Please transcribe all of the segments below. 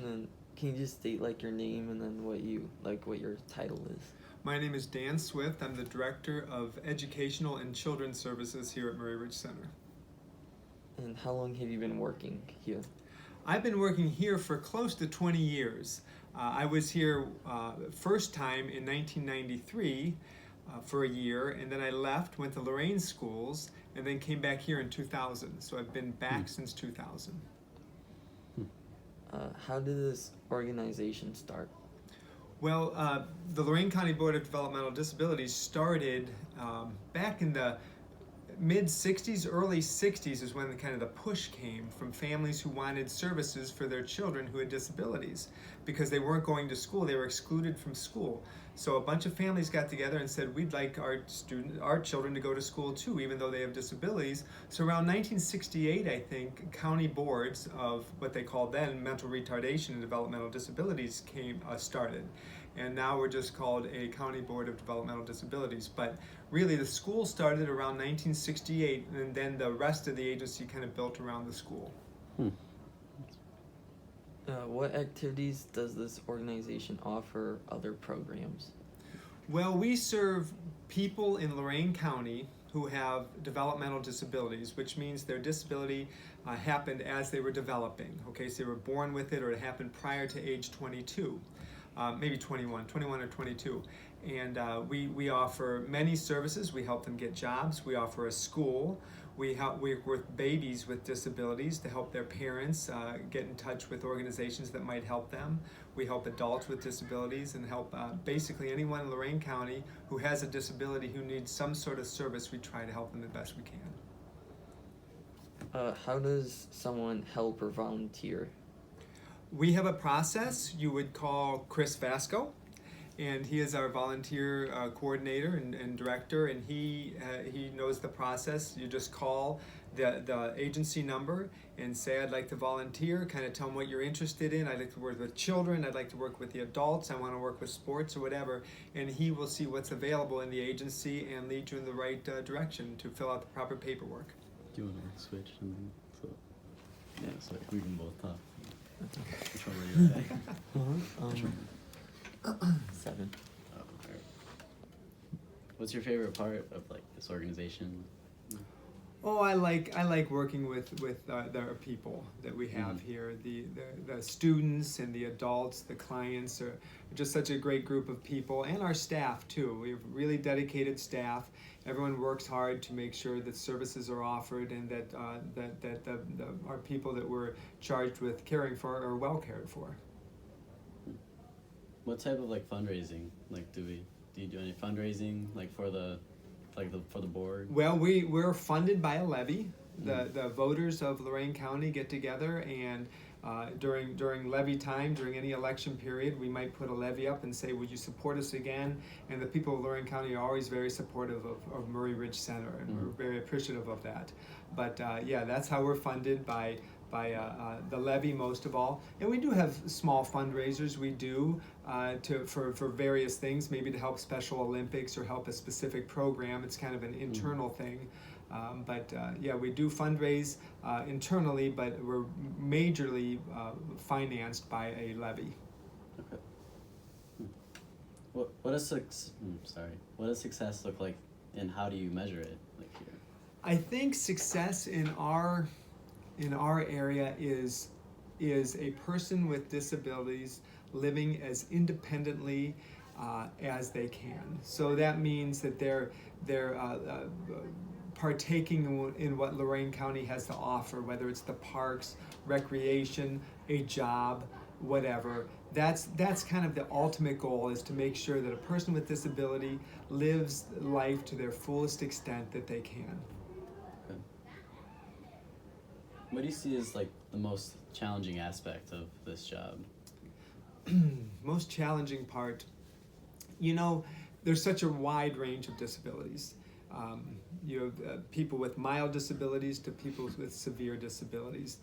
And can you just state like your name and then what your title is? My name is Dan Swift. I'm the Director of Educational and Children's Services here at Murray Ridge Center. And how long have you been working here? I've been working here for close to 20 years. I was here first time in 1993 for a year, and then I left, went to Lorraine schools, and then came back here in 2000. So I've been back since 2000. How did this organization start? Well, the Lorain County Board of Developmental Disabilities started back in the mid-60s, early 60s is when the push came from families who wanted services for their children who had disabilities because they weren't going to school. They were excluded from school. So a bunch of families got together and said, we'd like our children to go to school too, even though they have disabilities. So around 1968, I think, county boards of what they called then mental retardation and developmental disabilities started. And now we're just called a County Board of Developmental Disabilities. But really the school started around 1968, and then the rest of the agency kind of built around the school. What activities does this organization offer, other programs? Well, we serve people in Lorain County who have developmental disabilities, which means their disability happened as they were developing. Okay, so they were born with it or it happened prior to age 22. Maybe 21 or 22. And we offer many services. We help them get jobs. We offer a school. We work with babies with disabilities to help their parents get in touch with organizations that might help them. We help adults with disabilities and help basically anyone in Lorain County who has a disability who needs some sort of service. We try to help them the best we can. How does someone help or volunteer? We have a process you would call Chris Vasco, and he is our volunteer coordinator and director, and he knows the process. You just call the agency number and say, I'd like to volunteer, kind of tell them what you're interested in. I'd like to work with children, I'd like to work with the adults, I want to work with sports or whatever, and he will see what's available in the agency and lead you in the right direction to fill out the proper paperwork. Do you want to switch? So we can both talk. Which one were you at? Which one? 7. Oh, alright. What's your favorite part of this organization? Oh, I like working with the people that we have here. The students and the adults, the clients are just such a great group of people, and our staff too. We have really dedicated staff. Everyone works hard to make sure that services are offered and that our people that we're charged with caring for are well cared for. What type of fundraising do you do any fundraising for the board? Well, we're funded by a levy. The voters of Lorain County get together and during levy time, during any election period, we might put a levy up and say, would you support us again? And the people of Lorain County are always very supportive of Murray Ridge Center, and we're very appreciative of that. But yeah, that's how we're funded, by the levy most of all. And we do have small fundraisers we do for various things, maybe to help Special Olympics or help a specific program. It's kind of an internal thing. But yeah, we do fundraise internally, but we're majorly financed by a levy. Okay. What does success look like, and how do you measure it here? I think success in our area is a person with disabilities living as independently as they can. So that means that they're partaking in what Lorain County has to offer, whether it's the parks, recreation, a job, whatever. That's kind of the ultimate goal, is to make sure that a person with disability lives life to their fullest extent that they can. Okay. What do you see as the most challenging aspect of this job? Most challenging part, there's such a wide range of disabilities. You have people with mild disabilities to people with severe disabilities,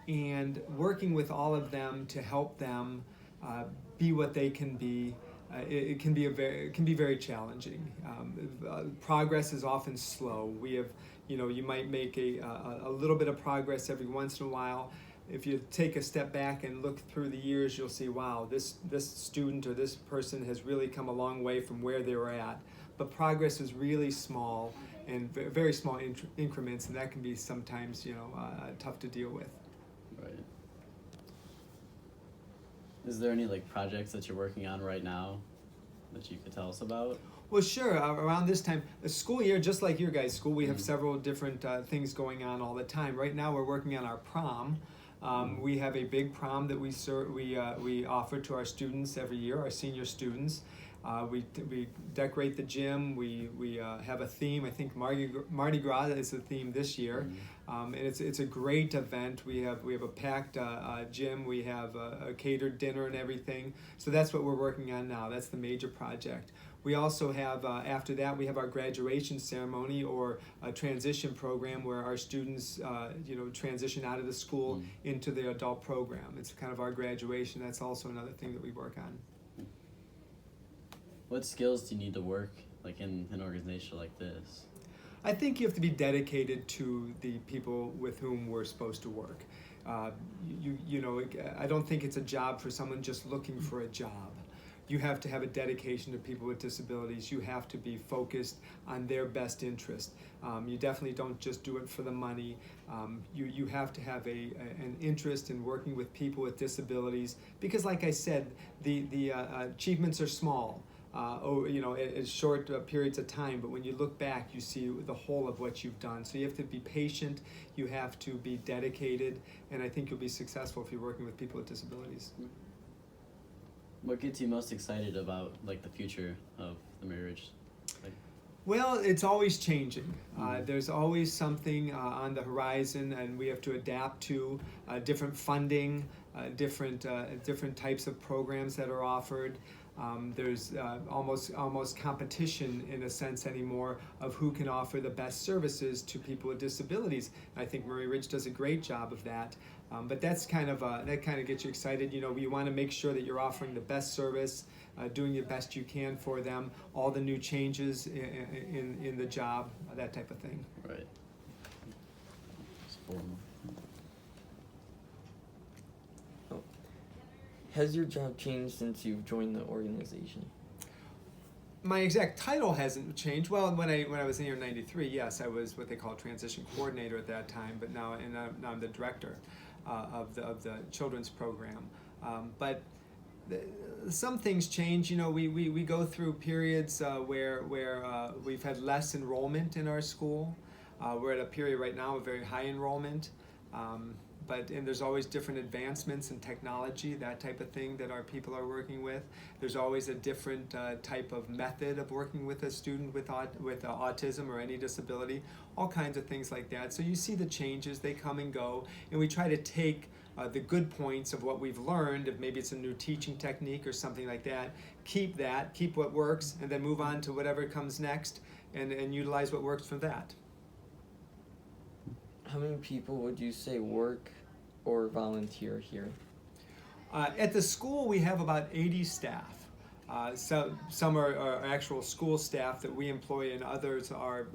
and working with all of them to help them be what they can be. It can be very challenging. Progress is often slow. We have, you might make a little bit of progress every once in a while. if you take a step back and look through the years, you'll see, wow, this student or this person has really come a long way from where they were at. But progress is really small and very small increments, and that can be sometimes, tough to deal with. Right. Is there any like projects that you're working on right now that you could tell us about? Well, sure. Around this time, the school year, just like your guys' school, we have several different things going on all the time. Right now, we're working on our prom. We have a big prom that we offer to our students every year, our senior students. We decorate the gym. We have a theme. I think Mardi Gras is the theme this year, and it's a great event. We have a packed gym. We have a catered dinner and everything. So that's what we're working on now. That's the major project. We also have after that we have our graduation ceremony or a transition program where our students transition out of the school into the adult program. It's kind of our graduation. That's also another thing that we work on. What skills do you need to work like in an organization like this? I think you have to be dedicated to the people with whom we're supposed to work. I don't think it's a job for someone just looking for a job. You have to have a dedication to people with disabilities. You have to be focused on their best interest. You definitely don't just do it for the money. You have to have an interest in working with people with disabilities because, like I said, the achievements are small. In short periods of time, but when you look back, you see the whole of what you've done. So you have to be patient, you have to be dedicated, and I think you'll be successful if you're working with people with disabilities. What gets you most excited about like the future of the Mary Ridge? Well, it's always changing. There's always something on the horizon, and we have to adapt to different funding, different types of programs that are offered. There's almost competition in a sense anymore of who can offer the best services to people with disabilities. I think Murray Ridge does a great job of that. But that's that kind of gets you excited. You want to make sure that you're offering the best service, doing the best you can for them, all the new changes in the job, that type of thing. Right. Has your job changed since you've joined the organization? My exact title hasn't changed. Well, when I was in here in '93, yes, I was what they call transition coordinator at that time. But now I'm the director of the children's program. But some things change. We go through periods where we've had less enrollment in our school. We're at a period right now of very high enrollment. And there's always different advancements in technology, that type of thing that our people are working with. There's always a different type of method of working with a student with autism or any disability, all kinds of things like that. So you see the changes, they come and go, and we try to take the good points of what we've learned, if maybe it's a new teaching technique or something like that, keep what works, and then move on to whatever comes next and utilize what works from that. How many people would you say work or volunteer here? At the school, we have about 80 staff. So some are actual school staff that we employ, and others are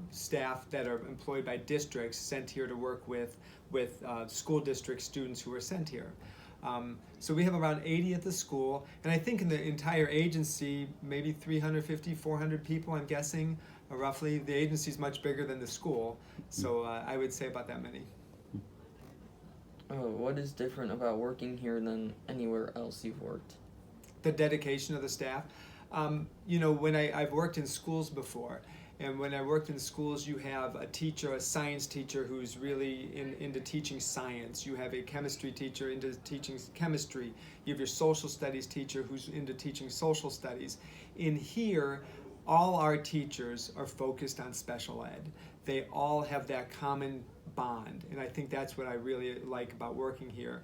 staff that are employed by districts sent here to work with school district students who are sent here. So we have around 80 at the school, and I think in the entire agency, maybe 350, 400 people, I'm guessing, roughly. The agency is much bigger than the school, so I would say about that many. What is different about working here than anywhere else you've worked? The dedication of the staff. When I've worked in schools before, and when I worked in schools, you have a teacher, a science teacher who's really into teaching science. You have a chemistry teacher into teaching chemistry. You have your social studies teacher who's into teaching social studies. In here, all our teachers are focused on special ed. They all have that common bond, and I think that's what I really like about working here.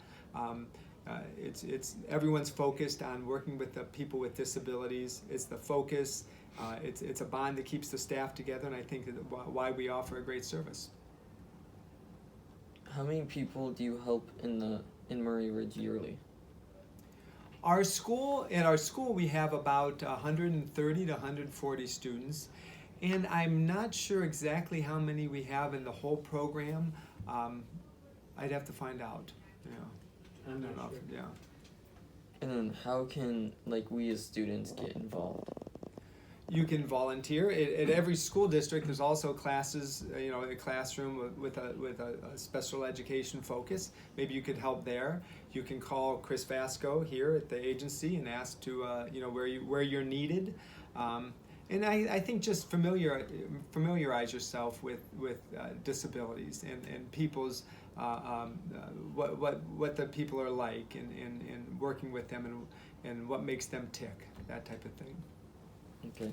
It's everyone's focused on working with the people with disabilities. It's the focus. It's a bond that keeps the staff together, and I think that why we offer a great service. How many people do you help in Murray Ridge yearly? At our school, we have about 130 to 140 students, and I'm not sure exactly how many we have in the whole program. I'd have to find out. Yeah. I'm Not not often, sure. yeah. And then how can like we as students get involved? You can volunteer at every school district. There's also classes, a classroom with a special education focus. Maybe you could help there. You can call Chris Vasco here at the agency and ask to where you're needed. And I think just familiarize yourself with disabilities and people's what the people are like and working with them and what makes them tick, that type of thing. Okay.